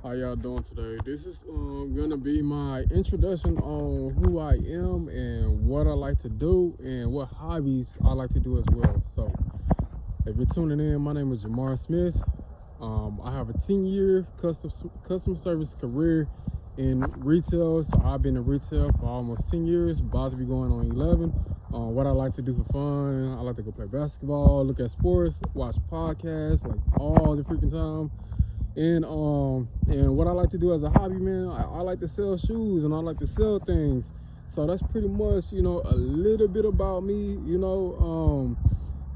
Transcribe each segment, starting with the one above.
How y'all doing today? This is gonna be my introduction on who I am and what I like to do and what hobbies I like to do as well. So, if you're tuning in, my name is Jamar Smith. I have a 10-year customer service career in retail. So I've been in retail for almost 10 years, about to be going on 11. What I like to do for fun, I like to go play basketball, look at sports, watch podcasts, like all the freaking time. And what I like to do as a hobby, man, I like to sell shoes and I like to sell things. So that's pretty much, a little bit about me.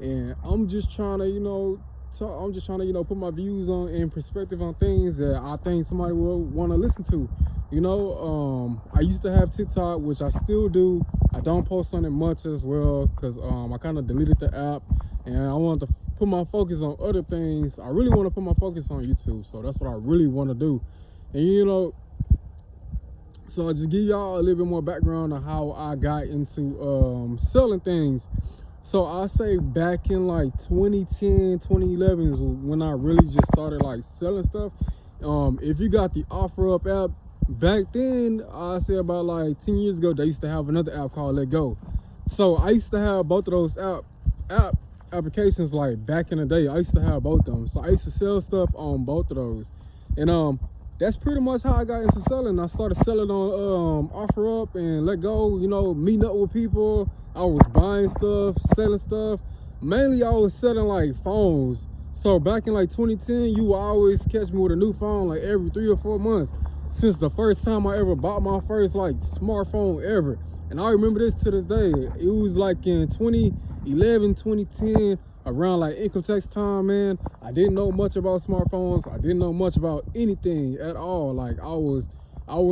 And I'm just trying to, put my views on in perspective on things that I think somebody will want to listen to. I used to have TikTok, which I still do. I don't post on it much as well because I kind of deleted the app, and I wanted to put my focus on other things. I really want to put my focus on YouTube, so that's what I really want to do. And so I'll just give y'all a little bit more background on how I got into selling things. So I say back in like 2010, 2011 is when I really just started like selling stuff. If you got the OfferUp app, back then, I say about like 10 years ago, they used to have another app called Let Go. So I used to have both of those applications like back in the day. I used to have both of them. So I used to sell stuff on both of those. And that's pretty much how I got into selling. I started selling on OfferUp and Let Go, meeting up with people. I was buying stuff, selling stuff. Mainly I was selling like phones. So back in like 2010, you would always catch me with a new phone like every 3 or 4 months. Since the first time I ever bought my first like smartphone ever. And I remember this to this day. It was like in 2011, 2010, around like income tax time, man. I didn't know much about smartphones. I didn't know much about anything at all. Like I was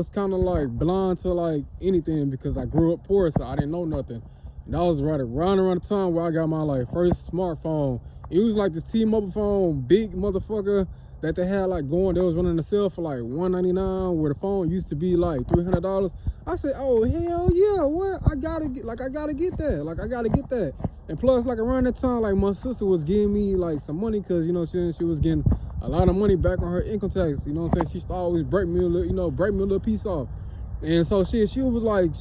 kind of like blind to like anything because I grew up poor, so I didn't know nothing. And that was right around the time where I got my like first smartphone. It was like this T-Mobile phone, big motherfucker that they had like going. They was running the sale for like $199, where the phone used to be like $300. I said, oh hell yeah, what? I gotta get that. Like I gotta get that. And plus, like around that time, like my sister was giving me like some money because she was getting a lot of money back on her income tax. You know what I'm saying? She used to always break me a little piece off. And so she was like,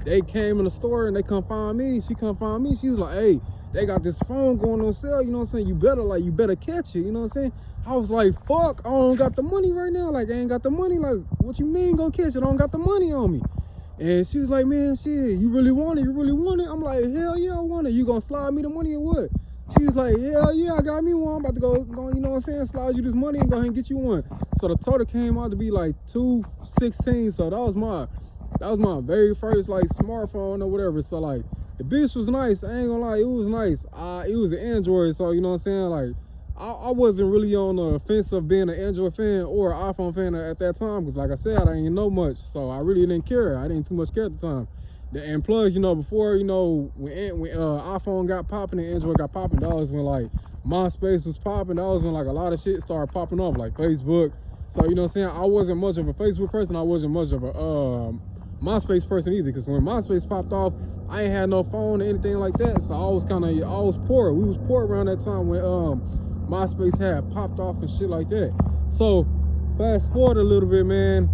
they came in the store and they come find me. She come find me. She was like, hey, they got this phone going on sale. You know what I'm saying? You better catch it. You know what I'm saying? I was like, fuck, I don't got the money right now. Like, I ain't got the money. Like, what you mean go catch it? I don't got the money on me. And she was like, man, shit, you really want it? You really want it? I'm like, hell yeah, I want it. You gonna slide me the money or what? She was like, hell yeah, I got me one. I'm about to go, you know what I'm saying, slide you this money and go ahead and get you one. So the total came out to be like $216. So that was my very first like smartphone or whatever. So like the bitch was nice. I ain't gonna lie, it was nice. It was an Android, so you know what I'm saying. Like I wasn't really on the fence of being an Android fan or an iPhone fan at that time because, like I said, I didn't know much, so I really didn't care. I didn't too much care at the time. And plus, before when iPhone got popping and Android got popping, that was when like MySpace was popping. That was when like a lot of shit started popping up, like Facebook. So you know what I'm saying. I wasn't much of a Facebook person. I wasn't much of a MySpace person either, because when MySpace popped off, I ain't had no phone or anything like that, so I was poor. We was poor around that time when MySpace had popped off and shit like that. So fast forward a little bit, man.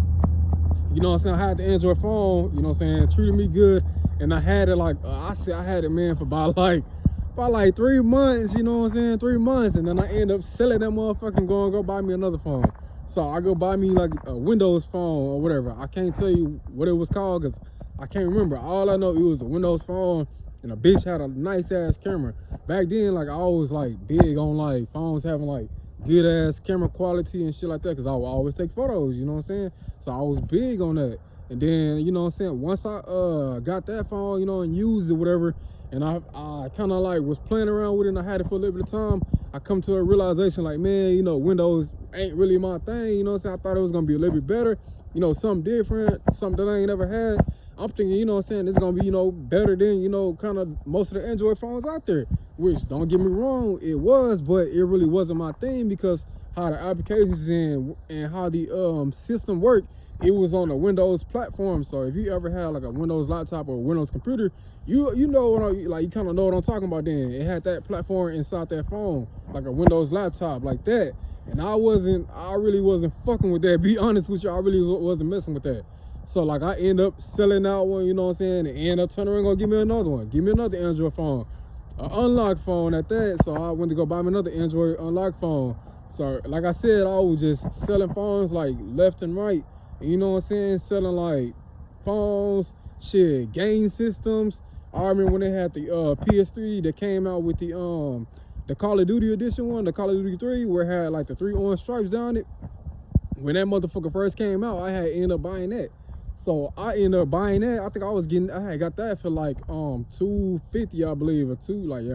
You know what I'm saying? I had the Android phone. You know what I'm saying? Treated me good, and I had it like I had it, man, for about like 3 months. You know what I'm saying? 3 months, and then I end up selling that motherfucker and go buy me another phone. So I go buy me like a Windows phone or whatever. I can't tell you what it was called because I can't remember. All I know, it was a Windows phone and a bitch had a nice ass camera. Back then, like I was like big on like phones having like good ass camera quality and shit like that because I would always take photos, you know what I'm saying? So I was big on that. And then, you know what I'm saying, once I got that phone, and used it, whatever, and I kind of like was playing around with it and I had it for a little bit of time, I come to a realization like, man, Windows ain't really my thing, you know what I'm saying? I thought it was going to be a little bit better, something different, something that I ain't never had. I'm thinking, it's going to be, better than, kind of most of the Android phones out there. which don't get me wrong, it was, but it really wasn't my thing because how the applications and how the system worked, it was on a Windows platform. So if you ever had like a Windows laptop or a Windows computer, you know what you kind of know what I'm talking about. Then it had that platform inside that phone, like a Windows laptop like that. And I really wasn't fucking with that. Be honest with you, I really wasn't messing with that. So like I end up selling out one, you know what I'm saying, and end up turning around and go give me another one, give me another Android phone, an unlocked phone at that. So I went to go buy me another Android unlocked phone. So like I said, I was just selling phones like left and right. You know what I'm saying? Selling like phones, shit, game systems. I remember when they had the PS3 that came out with the Call of Duty edition one, the Call of Duty 3, where it had like the 3 orange stripes down it. When that motherfucker first came out, I had ended up buying that. So I ended up buying that. I think I had got that for like $250, I believe, or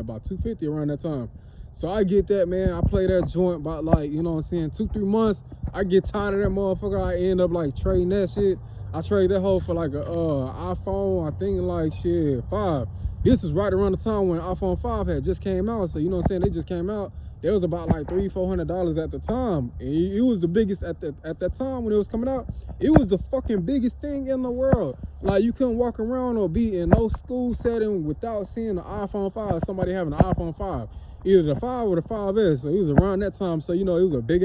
about $250 around that time. So I get that, man. I play that joint about like, you know what I'm saying, 2-3 months. I get tired of that motherfucker. I end up like trading that shit. I trade that hoe for like a iPhone, I think like shit 5. This is right around the time when iPhone 5 had just came out. So you know what I'm saying, they just came out. It was about like $300-400 at the time. And it was the biggest at that time when it was coming out. It was the fucking biggest thing in the world. Like you couldn't walk around or be in no school setting without seeing an iPhone 5, somebody having an iPhone 5. Either the 5 or the 5S. So it was around that time. So, you know, it was a big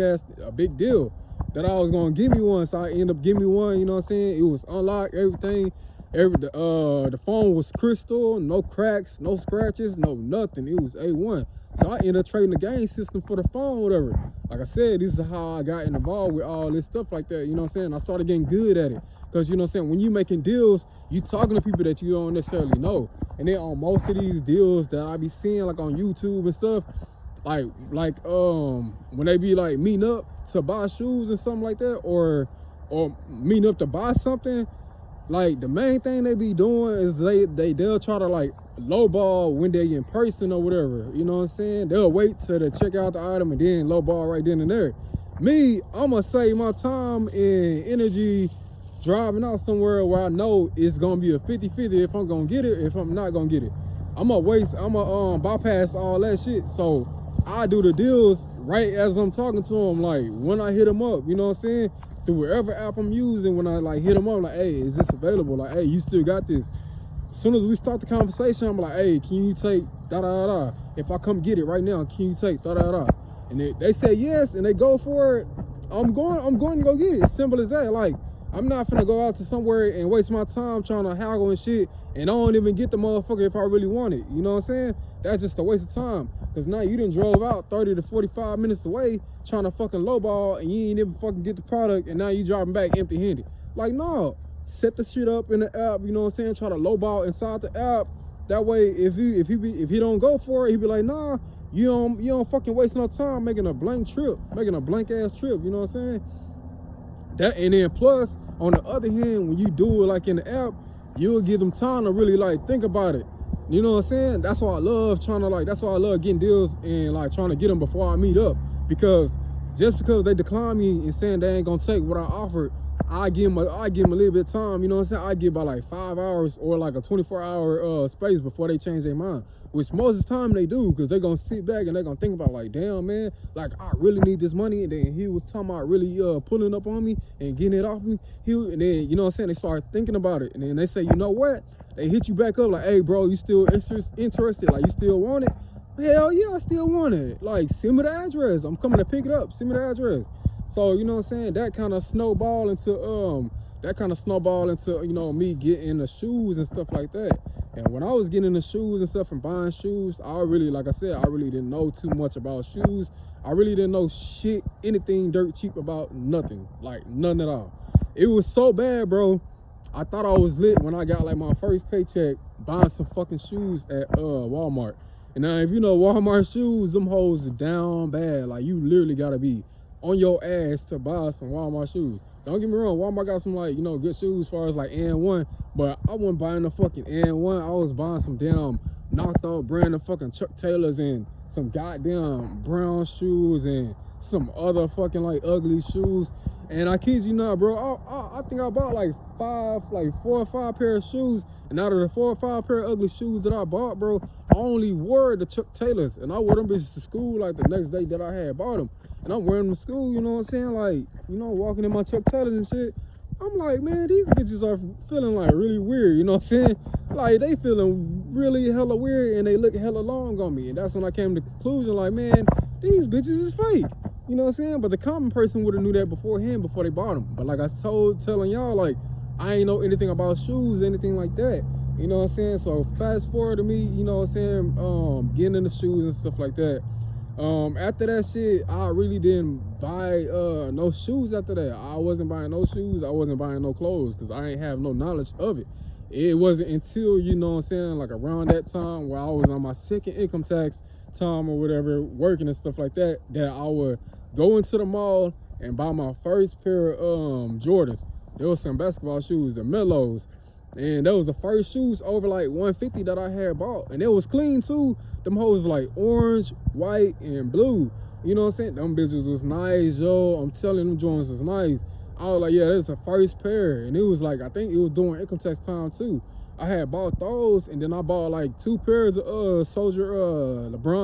deal that I was going to give me one. So I ended up giving me one, you know what I'm saying? It was unlocked, everything. The phone was crystal, no cracks, no scratches, no nothing. It was A1. So I ended up trading the game system for the phone, whatever. Like I said, this is how I got involved with all this stuff like that, you know what I'm saying? I started getting good at it. Because, you know what I'm saying, when you making deals, you talking to people that you don't necessarily know. And then on most of these deals that I be seeing, like on YouTube and stuff, like when they be like meeting up to buy shoes and something like that, or meeting up to buy something, like the main thing they be doing is they'll try to like lowball when they in person or whatever, you know what I'm saying? They'll wait till they check out the item and then lowball right then and there. Me, I'ma save my time and energy driving out somewhere where I know it's gonna be a 50-50 if I'm gonna get it, if I'm not gonna get it. I'ma bypass all that shit. So I do the deals right as I'm talking to them, like when I hit them up, you know what I'm saying? Through whatever app I'm using, when I like hit them up, like, hey, is this available? Like, hey, you still got this? As soon as we start the conversation, I'm like, hey, can you take da-da-da-da? If I come get it right now, can you take da-da-da-da? And they say yes, and they go for it, I'm going to go get it. It's simple as that. Like, I'm not finna go out to somewhere and waste my time trying to haggle and shit, and I don't even get the motherfucker if I really want it. You know what I'm saying? That's just a waste of time. Because now you done drove out 30 to 45 minutes away trying to fucking lowball, and you ain't even fucking get the product, and now you driving back empty-handed. Like, no. Set the shit up in the app, you know what I'm saying? Try to lowball inside the app. That way, if he don't go for it, he be like, nah, you don't fucking waste no time making a blank ass trip, you know what I'm saying? That, and then plus, on the other hand, when you do it like in the app, you'll give them time to really like think about it. You know what I'm saying? That's why I love that's why I love getting deals and like trying to get them before I meet up. Because just because they decline me and saying they ain't gonna take what I offered, I give them a little bit of time, you know what I'm saying? I give about like 5 hours or like a 24-hour space before they change their mind, which most of the time they do, because they're going to sit back and they're going to think about like, damn, man, like I really need this money. And then he was talking about really pulling up on me and getting it off me. And then, you know what I'm saying, they start thinking about it. And then they say, you know what? They hit you back up like, hey, bro, you still interested? Like, you still want it? Hell yeah, I still want it. Like, send me the address. I'm coming to pick it up. Send me the address. So, you know what I'm saying? That kind of snowball into, you know, me getting the shoes and stuff like that. And when I was getting the shoes and stuff and buying shoes, I really didn't know too much about shoes. I really didn't know anything dirt cheap about nothing. Like, none at all. It was so bad, bro. I thought I was lit when I got like my first paycheck buying some fucking shoes at Walmart. And now if you know Walmart shoes, them hoes are down bad. Like, you literally gotta be on your ass to buy some Walmart shoes. Don't get me wrong, Walmart got some like, you know, good shoes as far as like N1, but I wasn't buying the fucking N1. I was buying some damn knocked off brand of fucking Chuck Taylors and some goddamn brown shoes and some other fucking like ugly shoes. And I kid you not, bro, I think I bought like 4 or 5 pair of shoes. And out of the 4 or 5 pair of ugly shoes that I bought, bro, I only wore the Chuck Taylors. And I wore them bitches to school like the next day that I had bought them. And I'm wearing them to school, you know what I'm saying? Like, you know, walking in my Chuck Taylors and shit. I'm like, man, these bitches are feeling like really weird, you know what I'm saying? Like, they feeling really hella weird and they look hella long on me. And that's when I came to the conclusion, like, man, these bitches is fake. You know what I'm saying? But the common person would have knew that beforehand before they bought them. But like I telling y'all, like, I ain't know anything about shoes, anything like that. You know what I'm saying? So fast forward to me, you know what I'm saying, getting into shoes and stuff like that. After that shit, I really didn't buy no shoes after that. I wasn't buying no shoes. I wasn't buying no clothes because I ain't have no knowledge of it. It wasn't until, you know what I'm saying, like around that time where I was on my second income tax time or whatever, working and stuff like that, that I would go into the mall and buy my first pair of Jordans. There was some basketball shoes, the Melos. And that was the first shoes over like $150 that I had bought. And it was clean too. Them hoes like orange, white, and blue. You know what I'm saying? Them bitches was nice, yo. I'm telling them joints was nice. I was like, yeah, this is the first pair. And it was like, I think it was during income tax time too. I had bought those, and then I bought like 2 pairs of LeBron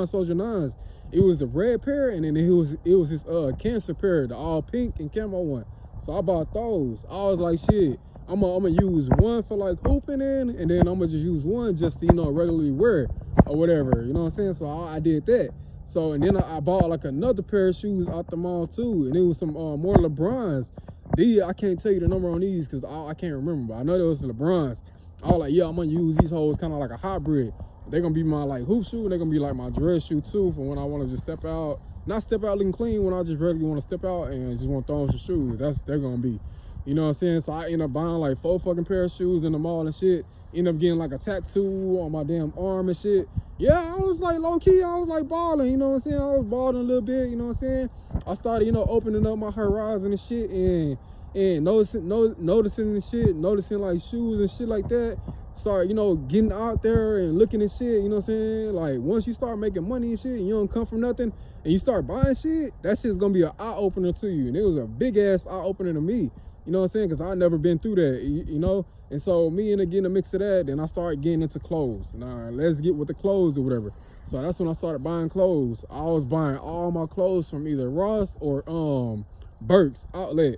Soldier 9s. It was the red pair, and then it was this cancer pair, the all pink and camo one. So I bought those. I was like, shit, I'm gonna use one for like hooping in, and then I'm gonna just use one just to, you know, regularly wear or whatever. You know what I'm saying? So I did that. So, and then I bought like another pair of shoes out the mall too, and it was some more LeBrons. These, I can't tell you the number on these because I can't remember, but I know there was the LeBrons. I was like, yeah, I'm gonna use these hoes kind of like a hybrid. They're gonna be my like hoop shoe, and they're gonna be like my dress shoe too for when I want to just step out. Not step out looking clean, when I just regularly want to step out and just want to throw on some shoes. That's they're gonna be. You know what I'm saying? So I ended up buying like 4 fucking pair of shoes in the mall and shit. Ended up getting like a tattoo on my damn arm and shit. Yeah, I was like low key, I was like balling, you know what I'm saying? I was balling a little bit, you know what I'm saying? I started, you know, opening up my horizon and shit and noticing and shit, noticing like shoes and shit like that. Start, you know, getting out there and looking at shit, you know what I'm saying? Like, once you start making money and shit and you don't come from nothing and you start buying shit, that shit's gonna be an eye-opener to you. And it was a big-ass eye-opener to me, you know what I'm saying? Because I never been through that, you know? And so me and getting a mix of that, then I started getting into clothes. Now, let's get with the clothes or whatever. So that's when I started buying clothes. I was buying all my clothes from either Ross or Burke's Outlet.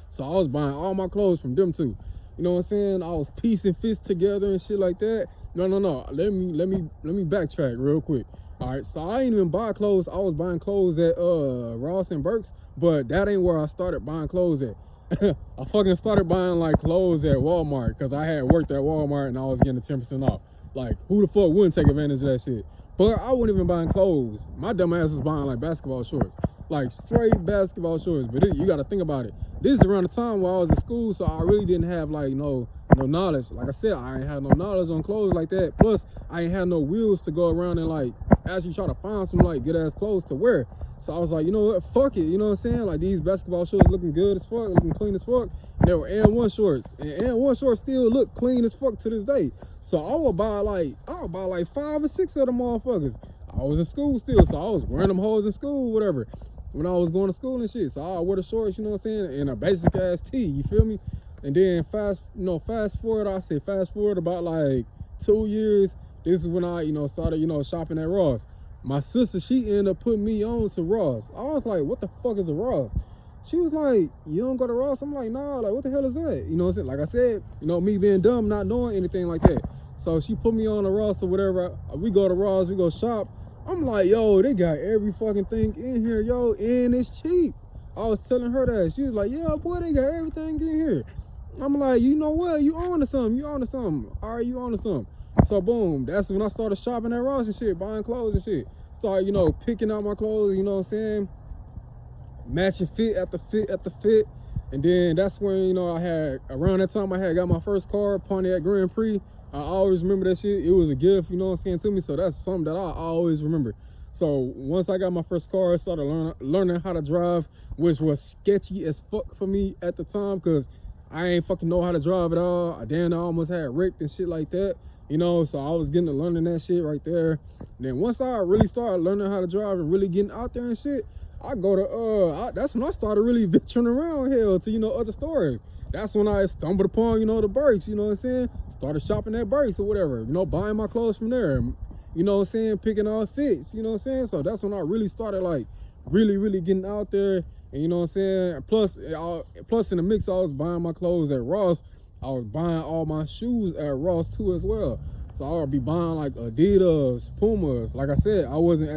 So I was buying all my clothes from them too. You know what I'm saying? I was piecing fists together and shit like that. No. Let me backtrack real quick. All right, so I ain't even buy clothes. I was buying clothes at Ross and Burke's, but that ain't where I started buying clothes at. I fucking started buying like clothes at Walmart because I had worked at Walmart and I was getting a 10% off. Like, who the fuck wouldn't take advantage of that shit? But I wasn't even buying clothes. My dumb ass was buying like basketball shorts. Like straight basketball shorts. But you gotta think about it. This is around the time where I was in school, so I really didn't have like no knowledge. Like I said, I ain't had no knowledge on clothes like that. Plus, I ain't had no wheels to go around and like actually try to find some like good ass clothes to wear. So I was like, you know what, fuck it, you know what I'm saying? Like, these basketball shorts looking good as fuck, looking clean as fuck. And they were N1 shorts. And N1 shorts still look clean as fuck to this day. So I would buy like 5 or 6 of them motherfuckers. I was in school still, so I was wearing them hoes in school, whatever, when I was going to school and shit. So I wear the shorts, you know what I'm saying, and a basic ass tee, you feel me? And then fast forward about like 2 years. This is when I, started, shopping at Ross. My sister, she ended up putting me on to Ross. I was like, what the fuck is a Ross? She was like, you don't go to Ross? I'm like, nah, like, what the hell is that? You know what I'm saying? Like I said, me being dumb, not knowing anything like that. So she put me on to Ross or whatever. We go to Ross, we go shop. I'm like, yo, they got every fucking thing in here, yo, and it's cheap. I was telling her that. She was like, yeah, boy, they got everything in here. I'm like, you know what? You on to something. All right, you on to something. So, boom, that's when I started shopping at Ross and shit, buying clothes and shit. Started, picking out my clothes, you know what I'm saying? Matching fit after fit. And then that's when, around that time I had got my first car, Pontiac Grand Prix. I always remember that shit. It was a gift, you know what I'm saying, to me. So that's something that I always remember. So once I got my first car, I started learning how to drive, which was sketchy as fuck for me at the time because I ain't fucking know how to drive at all. I almost had wrecked and shit like that, you know, so I was getting to learning that shit right there. And then once I really started learning how to drive and really getting out there and shit, I go to, that's when I started really venturing around hell to, you know, other stores. That's when I stumbled upon, you know, the brakes, you know what I'm saying? Started shopping at brakes or whatever, you know, buying my clothes from there, you know what I'm saying? Picking all fits, you know what I'm saying? So that's when I really started, like, really getting out there. And you know what I'm saying? Plus in the mix, I was buying my clothes at Ross. I was buying all my shoes at Ross too as well. So I would be buying like Adidas, Pumas. Like I said, I wasn't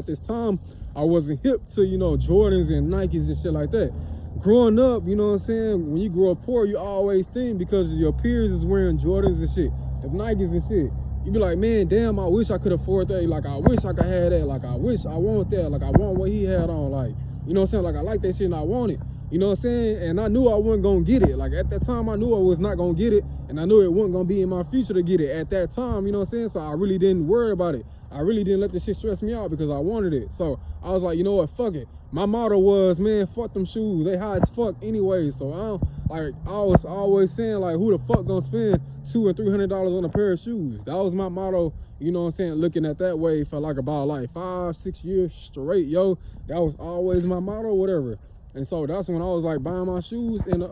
hip to, you know, Jordans and Nikes and shit like that. Growing up, you know what I'm saying? When you grow up poor, you always think because your peers is wearing Jordans and shit, the Nikes and shit. You be like, man, damn, I wish I could afford that. Like, I wish I could have that. Like, I wish I want that. Like, I want what he had on. Like, you know what I'm saying? Like, I like that shit and I want it. You know what I'm saying? And I knew I wasn't going to get it. Like, at that time, I knew I was not going to get it. And I knew it wasn't going to be in my future to get it at that time. You know what I'm saying? So I really didn't worry about it. I really didn't let this shit stress me out because I wanted it. So I was like, you know what? Fuck it. My motto was, man, fuck them shoes. They high as fuck anyway. So I was always saying, like, who the fuck gonna spend $200 and $300 on a pair of shoes? That was my motto, you know what I'm saying, looking at that way for like about like 5-6 years straight, yo. That was always my motto, whatever. And so that's when I was like buying my shoes in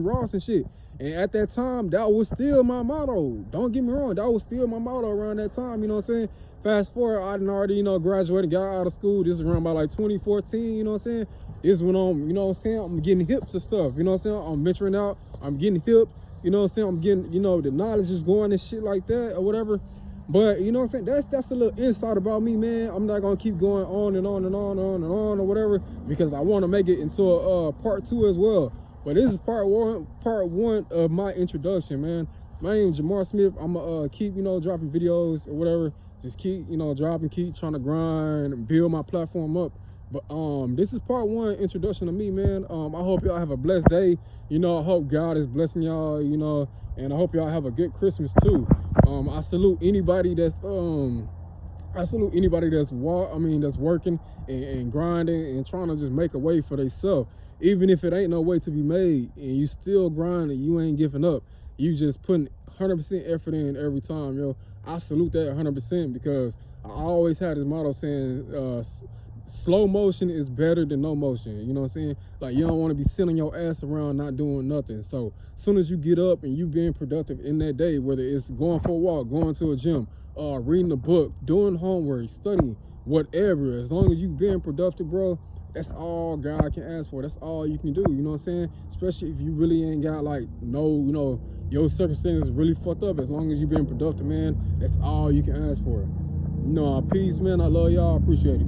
Ross and shit. And at that time, that was still my motto. Don't get me wrong, that was still my motto around that time, you know what I'm saying? Fast forward, I done already, you know, graduated, got out of school. This is around by like 2014, you know what I'm saying? This is when you know what I'm saying, I'm getting hip to stuff, you know what I'm saying? I'm venturing out, I'm getting hip, you know what I'm saying? I'm getting, you know, the knowledge is going and shit like that or whatever. But you know what I'm saying? That's a little insight about me, man. I'm not gonna keep going on and on and on and on and on or whatever because I want to make it into a part 2 as well. But this is part one of my introduction, man. My name is Jamar Smith. I'm gonna keep, you know, dropping videos or whatever. Just keep, you know, dropping, keep trying to grind and build my platform up. But this is part 1 introduction to me, man. I hope y'all have a blessed day. You know, I hope God is blessing y'all, you know, and I hope y'all have a good Christmas too. I salute anybody that's that's working and grinding and trying to just make a way for themselves. Even if it ain't no way to be made and you still grinding, you ain't giving up. You just putting 100% effort in every time, yo. I salute that 100% because I always had this motto saying, slow motion is better than no motion. You know what I'm saying? Like, you don't want to be sitting your ass around not doing nothing. So as soon as you get up and you being productive in that day, whether it's going for a walk, going to a gym, reading a book, doing homework, studying, whatever, as long as you being productive, bro, that's all God can ask for. That's all you can do. You know what I'm saying? Especially if you really ain't got like you know, your circumstances really fucked up. As long as you being productive, man, that's all you can ask for. You know, peace, man. I love y'all. I appreciate it.